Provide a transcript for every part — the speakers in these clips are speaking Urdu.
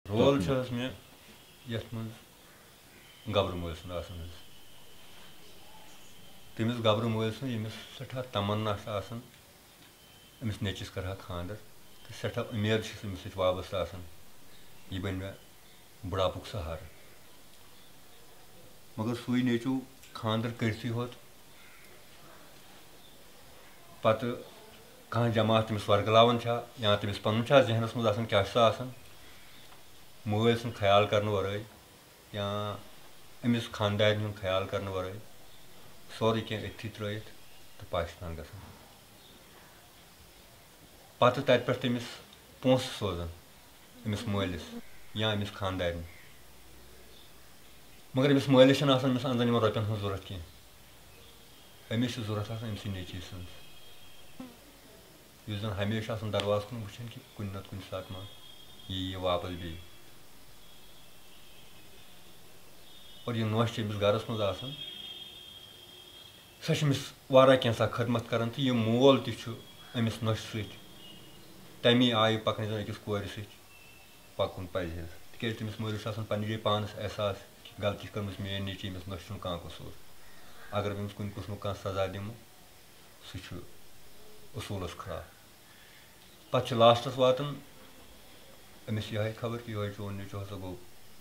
رول میں یتھ من گبر مول سن آسان حظ تٔمِس گبر مول سن ییٚمِس سٮ۪ٹھاہ تمنا چھِ آسان أمِس نیٚچوِس کرٕ ہا خانٛدر تہٕ سٮ۪ٹھاہ اُمید چھِ أمِس سۭتۍ وابستہٕ آسان یہِ بنہِ مےٚ بُڑاپُک سہارٕ مگر سُے نیٚچوٗ خانٛدر کٔرتھٕے ہوت پتہٕ کانٛہہ جماعت تٔمِس ورگلاوان چھا یا تٔمِس پنُن چھا ذہنس منٛز آسان کیٛاہ چھُ سا آسان مٲلۍ سُنٛد خیال کرنہٕ ورٲے یا أمِس خانٛدارنہِ ہُنٛد خیال کرنہٕ ورٲے سورُے کینٛہہ أتھی ترٛٲیِتھ تہٕ پاکِستان گژھان پتہٕ تتہِ پٮ۪ٹھ تٔمِس پونٛسہٕ سوزان أمِس مٲلِس یا أمِس خانٛدارنہِ مگر أمِس مٲلِس چھنہٕ آسان أمِس انٛدن یِمن رۄپین ہٕنٛز ضروٗرت کینٛہہ أمِس چھِ ضروٗرت آسان أمۍ سٕنٛدِ نیٚچوۍ سٕنٛز یُس زن ہمیشہِ آسان دروازٕ کُن وٕچھان کہِ کُنہِ نتہٕ کُنہِ ساتہٕ ما یی واپس بیٚیہِ اور یہِ نۄش چھِ أمِس گرس منٛز آسان سۄ چھِ أمِس واریاہ کینٛژھا خدمت کران تہٕ یہِ مول تہِ چھُ أمِس نۄشہِ سۭتۍ تمی آیہِ پکنٕچ زن أکِس کورِ سۭتۍ پکُن پزِ حظ تِکیٛازِ تٔمِس مٲلِس چھُ آسان پننہِ جایہِ پانس احساس کہِ غلطی چھِ کٔرمٕژ میٲنۍ نیٚچی أمِس نۄشہِ چھُنہٕ کانٛہہ قصوٗر اگر بہٕ أمِس کُنہِ قٕسمُک کانٛہہ سزا دِمہٕ سُہ چھُ اصوٗلس خلاف پتہٕ چھِ لاسٹس واتان أمِس یِہے خبر کہِ یِہوے چون نیٚچوٗ ہسا گوٚو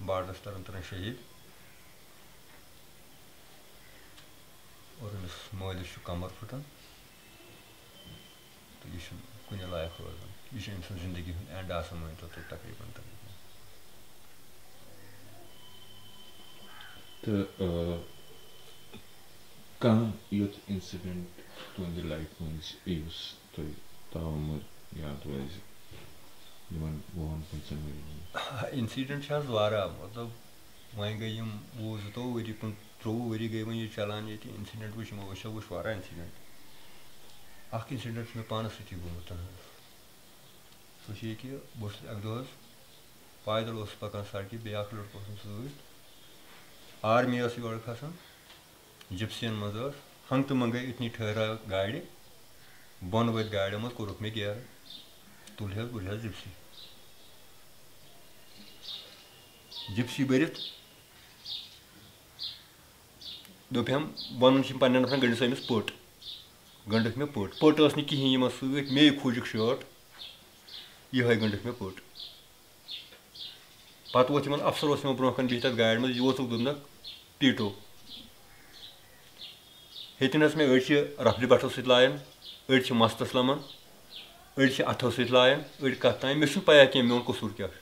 باڈرس تران شہیٖد اور أمِس مٲلِس چھُ کمر پھٕٹان تہٕ یہِ چھُنہٕ کُنہِ لایق روزان یہِ چھُ أمۍ سٕنٛز زندگی ہُنٛد اینڈ آسان مٲنۍتو تُہۍ تقریٖباً تہٕ کانٛہہ یُتھ اِنسِڈنٹ تُہنٛدِ لایفہِ منٛز یُس تۄہہِ تاوُمر یاد روزِ یِمن 20-25 ؤرین اِنسِڈنٹ چھِ حظ واریاہ مطلب وۄنۍ گٔے یِم 20-22 ؤری 23 ؤری گٔے وۄنۍ یہِ چلان ییٚتہِ اِنسِڈنٹ وٕچھ یِمو أسۍ وٕچھ واریاہ اِنسِڈنٹ اکھ اِنسِڈنٹ چھُ مےٚ پانس سۭتی گوٚمُت حظ سُہ چھُ یہِ کہِ بہٕ اوسُس اکہِ دۄہ حظ پایدل اوسُس پکان سڑکہِ بیٚیہِ اکھ لڑکہٕ اوسُم سۭتۍ آرمی ٲس یورٕ کھسان جِپسِین منٛز ٲس ہنٛگہٕ تہٕ منٛگے أتنی ٹھہرٲو گاڑِ بۄن ؤتھۍ گاڑیو منٛز کوٚرُکھ مےٚ گیرٕ تُلہس بٔرہس جِپسی بٔرِتھ دوٚپہم وَنُن چھُ پننٮ۪ن نفرن گٔنڈِو سا أمِس پٔٹ گٔنڈٕکھ مےٚ پٔٹ ٲس نہٕ کِہینۍ یِمن سۭتۍ مے کھوٗجِکھ شٲٹ یِہے گٔنڈٕکھ مےٚ پٔٹ پتہٕ ووت یِمن افسر اوس یِمن برونٛہہ کَنہِ بِہِتھ تتھ گاڑِ منٛز یہِ ووٚتھُکھ دوٚپنکھ ٹیٖٹو ہیٚتِن حظ مےٚ أڑۍ چھِ رفلہِ بٹھو سۭتۍ لایان أڑۍ چھِ مستس لمان أڑۍ چھِ اتھو سۭتۍ لایان أڑۍ کتھ تانۍ مےٚ چھُنہٕ پَیہ کینٛہہ میون قصوٗر کیٛاہ چھُ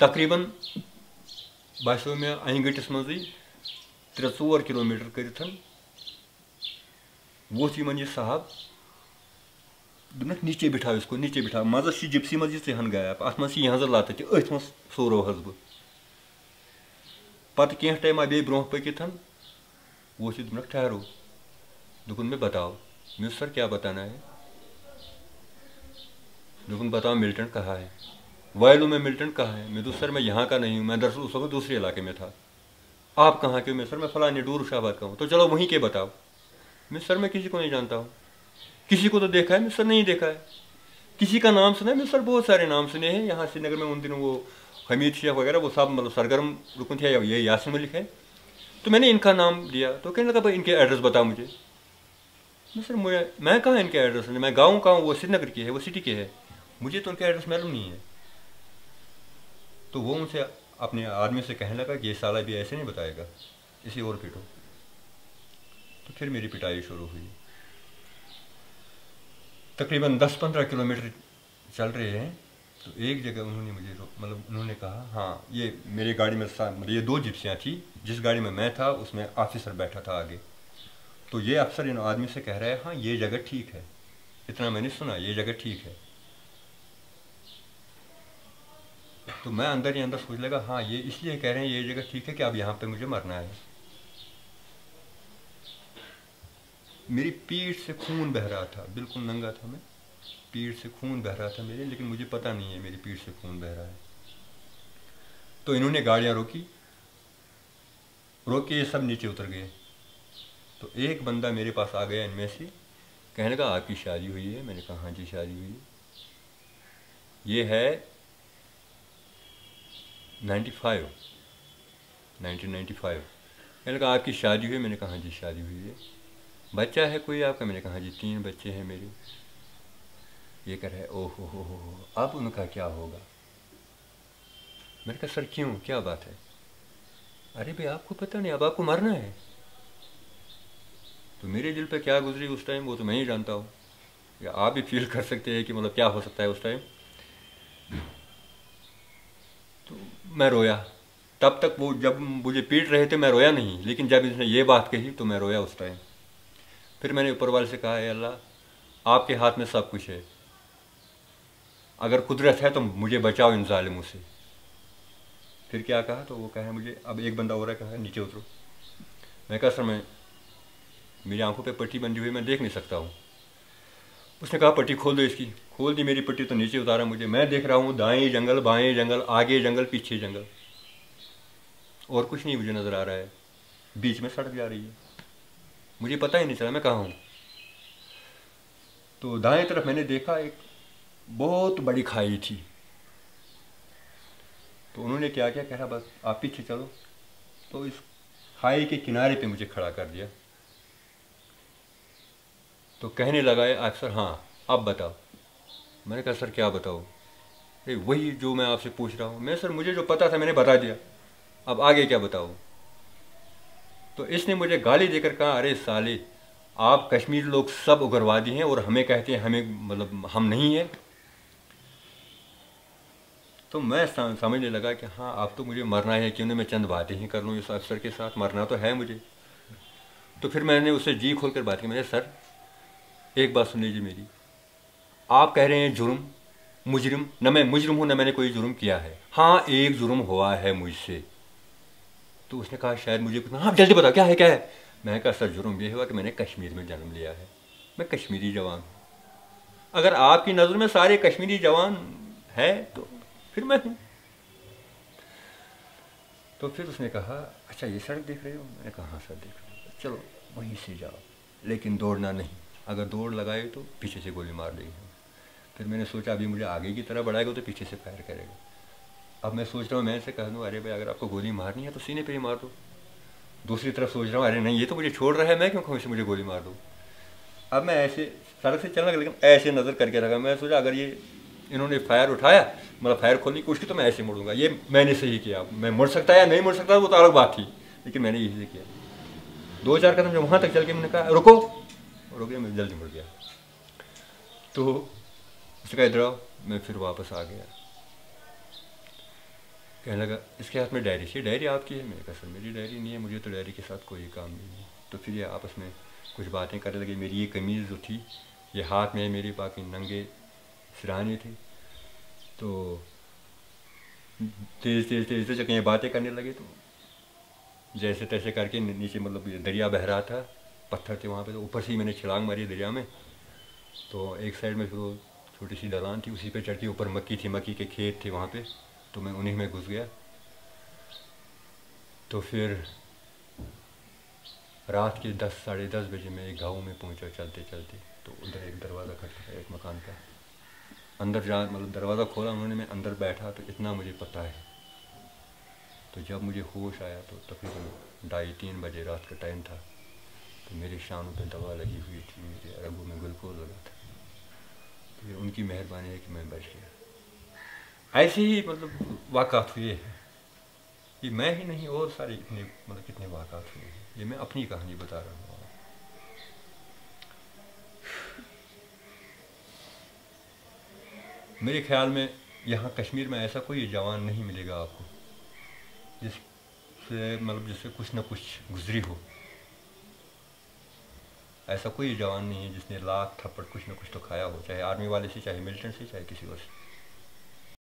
تقریٖبن باسیو مےٚ انہِ گٔٹِس منٛزٕے 3-4 کِلوٗمیٖٹر کٔرِتھ ووٚتھ یِمن یہِ صاحب دوٚپنکھ نیچے بِٹھاو اِسکو نیچے بِٹھاو منٛزس چھِ جِپسی منٛز یِژٕے ہن گیپ اتھ منٛز چھِ یِہنٛزٕ لتہٕ تہِ أتھۍ منٛز سورو حظ بہٕ پتہٕ کینٛہہ ٹایما بیٚیہِ برونٛہہ پٔکِتھ ووٚتھ یہِ دوٚپنکھ ٹھہرو دوٚپُن مےٚ بتاو مےٚ دوٚپ سر کیٛاہ بتانا ہے دوٚپُن بتاو مِلٹنٹ کہاں ہے وایلو میں ملٹنٹ کہاں ہے میں دوٚپ سر میں یہاں کا نہیں ہوں میں دراصل اس وقت دوسرے علاقے میں تھا آپ کہاں کے میں سر میں فلاں ڈور شاہ آباد کا ہوں تو چلو وہیں کے بتاؤ میں سر میں کسی کو نہیں جانتا ہوں کسی کو تو دیکھا ہے میں سر نہیں دیکھا ہے کسی کا نام سنا ہے میں سر بہت سارے نام سنے ہیں یہاں سری نگر میں ان دنوں وہ حمید شیخ وغیرہ وہ سب مطلب سرگرم رکن تھے یہ یاسر ملک ہے تو میں نے ان کا نام دیا تو کہنے لگا بھائی ان کے ایڈریس بتاؤ مجھے میں سر میں کہاں ان کے ایڈریس میں گاؤں کا ہوں وہ سری نگر کی ہے وہ سٹی کے ہے مجھے تو ان کا ایڈریس معلوم نہیں ہے تو وہ مجھ سے اپنے آدمی سے کہنے لگا کہ یہ سالہ بھی ایسے نہیں بتائے گا اسے اور پیٹو تو پھر میری پٹائی شروع ہوئی تقریباً 10-15 کلومیٹر چل رہے ہیں تو ایک جگہ انہوں نے مجھے مطلب انہوں نے کہا ہاں یہ میری گاڑی میں مطلب یہ 2 جپسیاں تھیں جس گاڑی میں تھا اس میں آفیسر بیٹھا تھا آگے تو یہ افسر ان آدمی سے کہہ رہا ہے ہاں یہ جگہ ٹھیک ہے اتنا میں نے سنا یہ جگہ ٹھیک ہے تو میں اندر ہی اندر سوچ لگا ہاں یہ اس لیے کہہ رہے ہیں یہ جگہ ٹھیک ہے کہ اب یہاں پہ مجھے مرنا ہے میری پیٹھ سے خون بہہ رہا تھا بالکل ننگا تھا میں پیٹھ سے خون بہہ رہا تھا میرے لیکن مجھے پتہ نہیں ہے میری پیٹھ سے خون بہہ رہا ہے تو انہوں نے گاڑیاں روک کے یہ سب نیچے اتر گئے تو ایک بندہ میرے پاس آ گیا ان میں سے کہنے لگا آپ کی شادی ہوئی ہے میں نے کہا ہاں جی شادی ہوئی ہے یہ ہے 1995 میں نے کہا آپ کی شادی ہوئی؟ میں نے کہا ہاں جی شادی ہوئی ہے. بچہ ہے کوئی آپ کا؟ میں نے کہا ہاں جی 3 بچے ہیں میرے. یہ کہہ رہے او ہو اب ان کا کیا ہوگا؟ میں نے کہا سر کیوں، کیا بات ہے؟ ارے بھائی آپ کو پتہ نہیں، اب آپ کو مرنا ہے. تو میرے دل پہ کیا گزری اس ٹائم وہ تو میں ہی جانتا ہوں، یا آپ بھی فیل کر سکتے ہیں کہ مطلب کیا ہو سکتا ہے اس ٹائم. تو میں رویا. تب تک وہ جب مجھے پیٹ رہے تھے میں رویا نہیں، لیکن جب اس نے یہ بات کہی تو میں رویا اس ٹائم. پھر میں نے اوپر والے سے کہا اے اللہ آپ کے ہاتھ میں سب کچھ ہے، اگر قدرت ہے تو مجھے بچاؤ ان ظالموں سے. پھر کیا کہا تو وہ کہا مجھے اب ایک بندہ اور ہے، کہا نیچے اترو. میں کہا سر میں میری آنکھوں پہ پٹی بندھی ہوئی میں دیکھ نہیں سکتا ہوں. اس نے کہا پٹی کھول دو اس کی. کھول دی میری پٹی تو نیچے اتارا مجھے. میں دیکھ رہا ہوں دائیں جنگل بائیں جنگل آگے جنگل پیچھے جنگل، اور کچھ نہیں مجھے نظر آ رہا ہے. بیچ میں سڑک جا رہی ہے، مجھے پتہ ہی نہیں چلا میں کہاں ہوں. تو دائیں طرف میں نے دیکھا ایک بہت بڑی کھائی تھی. تو انہوں نے کیا کیا کہہ رہا بس آپ پیچھے چلو. تو اس کھائی کے کنارے پہ مجھے کھڑا کر دیا. تو کہنے لگا آپ سر ہاں اب بتاؤ. میں نے کہا سر کیا بتاؤ؟ وہی جو میں آپ سے پوچھ رہا ہوں. میں سر مجھے جو پتا تھا میں نے بتا دیا، اب آگے کیا بتاؤں؟ تو اس نے مجھے گالی دے کر کہا ارے سالے آپ کشمیر لوگ سب اگروادی ہیں اور ہمیں کہتے ہیں ہمیں مطلب ہم نہیں ہیں. تو میں سمجھنے لگا کہ ہاں اب تو مجھے مرنا ہے، کیوں نہ میں چند باتیں ہی کر لوں اس افسر کے ساتھ، مرنا تو ہے مجھے. تو پھر میں نے اس سے جی کھول کر بات کی. میں نے سر ایک بات سن لیجیے میری، آپ کہہ رہے ہیں جرم مجرم، نہ میں مجرم ہوں نہ میں نے کوئی جرم کیا ہے. ہاں ایک جرم ہوا ہے مجھ سے. تو اس نے کہا شاید مجھے کچھ، ہاں جلدی بتاؤ کیا ہے کیا ہے. میں نے کہا سر جرم یہ ہوا کہ میں نے کشمیر میں جنم لیا ہے، میں کشمیری جوان ہوں. اگر آپ کی نظر میں سارے کشمیری جوان ہے تو پھر میں ہوں. تو پھر اس نے کہا اچھا یہ سڑک دیکھ رہے ہو؟ میں نے کہا ہاں سر دیکھ رہے ہو. چلو وہیں سے جاؤ لیکن دوڑنا نہیں، اگر دوڑ لگائے تو پیچھے سے گولی مار دے گی. پھر میں نے سوچا ابھی مجھے آگے کی طرح بڑھائے گا تو پیچھے سے فائر کرے گا. اب میں سوچ رہا ہوں میں اسے کہہ دوں ارے بھائی اگر آپ کو گولی مارنی ہے تو سینے پہ ہی مار دو. دوسری طرف سوچ رہا ہوں ارے نہیں یہ تو مجھے چھوڑ رہا ہے میں کیوں اسے مجھے گولی مار دوں. اب میں ایسے سڑک سے چلنا لیکن ایسے نظر کر کے رکھا. میں سوچا اگر یہ انہوں نے فائر اٹھایا مطلب فائر کھولنے کی کوشش کی تو میں ایسے مڑوں گا. یہ میں نے صحیح کیا. میں مڑ سکتا یا نہیں مڑ سکتا وہ تو الگ بات تھی، لیکن میں نے یہی سے کیا. 2-4 قدم جب وہاں تک چل کے میں نے کہا رکو، رک گیا، میں جلدی مڑ گیا. تو اس کا ادھر آؤ. میں پھر واپس آ گیا. کہنے لگا اس کے ہاتھ میں ڈائری تھی. ڈائری آپ کی ہے؟ میں نے کہا سر میری ڈائری نہیں ہے، مجھے تو ڈائری کے ساتھ کوئی کام نہیں ہے. تو پھر یہ آپس میں کچھ باتیں کرنے لگے. میری یہ قمیض جو تھی یہ ہاتھ میں ہے میری، باقی ننگے سرانے تھے. تو تیز تیز تیز جب یہ باتیں کرنے لگے تو جیسے تیسے کر کے نیچے مطلب دریا بہہ رہا تھا، پتھر تھے وہاں پہ، تو اوپر سے ہی میں نے چھلانگ ماری دریا میں. تو ایک سائڈ میں پھر وہ چھوٹی سی ڈھلان تھی اسی پہ چڑھ کے اوپر مکی تھی، مکی کے کھیت تھے وہاں پہ، تو میں انہیں میں گھس گیا. تو پھر رات کے 10-10:30 بجے میں ایک گاؤں میں پہنچا چلتے چلتے. تو ادھر ایک دروازہ کھٹکھٹایا ایک مکان کا. اندر جا مطلب دروازہ کھولا انہوں نے، میں اندر بیٹھا. تو اتنا مجھے پتہ ہے. تو جب مجھے ہوش آیا تو تقریباً 2:30-3 بجے رات کا ٹائم تھا. تو میرے شانوں پہ دوا لگی ہوئی تھی، میرے رگوں میں گلوکوز لگا تھا. تو یہ ان کی مہربانی ہے کہ میں بچ گیا. ایسے ہی مطلب واقعات ہوئے ہیں. یہ میں ہی نہیں اور سارے اتنے مطلب کتنے واقعات ہوئے ہیں. یہ میں اپنی کہانی بتا رہا ہوں. میرے خیال میں یہاں کشمیر میں ایسا کوئی جوان نہیں ملے گا آپ کو جس سے کچھ نہ کچھ گزری ہو. ایسا کوئی جوان نہیں ہے جس نے لاکھ تھپڑ کچھ نہ کچھ تو کھایا ہو، چاہے آرمی والے سے، چاہے ملٹنٹ سے، چاہے کسی اور سے.